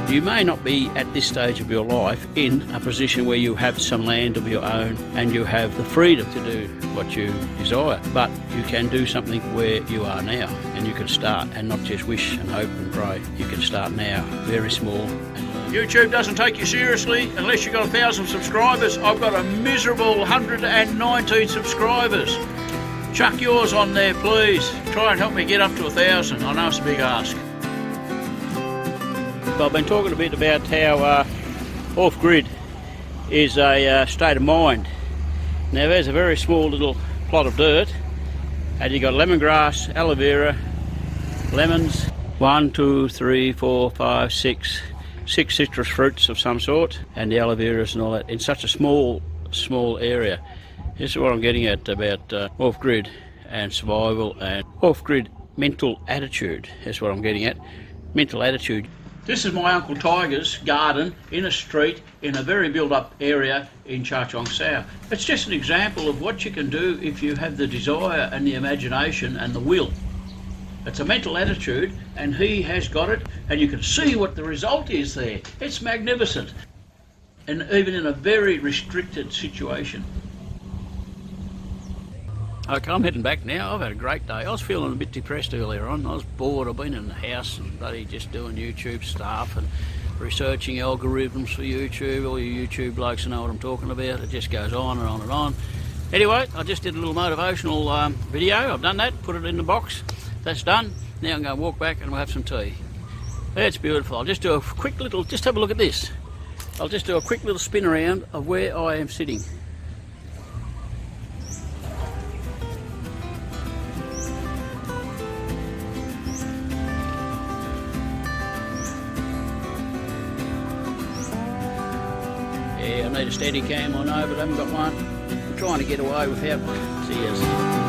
You may not be at this stage of your life in a position where you have some land of your own and you have the freedom to do what you desire, but you can do something where you are now, and you can start and not just wish and hope and pray. You can start now, very small. YouTube doesn't take you seriously unless you've got 1,000 subscribers. I've got a miserable 119 subscribers. Chuck yours on there, please. Try and help me get up to 1,000. I know it's a big ask. I've been talking a bit about how off-grid is a state of mind. Now there's a very small little plot of dirt, and you've got lemongrass, aloe vera, lemons, 1, 2, 3, 4, 5, 6 citrus fruits of some sort, and the aloe veras and all that in such a small area. This is what I'm getting at about off-grid and survival and off-grid mental attitude. That's what I'm getting at, mental attitude. This is my Uncle Tiger's garden in a street in a very built-up area in Cha Chong Sao. It's just an example of what you can do if you have the desire and the imagination and the will. It's a mental attitude, and he has got it, and you can see what the result is there. It's magnificent, and even in a very restricted situation. Okay, I'm heading back now. I've had a great day. I was feeling a bit depressed earlier on. I was bored. I've been in the house and bloody just doing YouTube stuff and researching algorithms for YouTube. All you YouTube blokes know what I'm talking about. It just goes on and on and on. Anyway, I just did a little motivational video. I've done that, put it in the box. That's done. Now I'm going to walk back and we'll have some tea. That's beautiful. I'll just do a quick little, just have a look at this. I'll just do a quick little spin around of where I am sitting. Yeah, I need a steady cam, I know, but I haven't got one. I'm trying to get away without one. See you.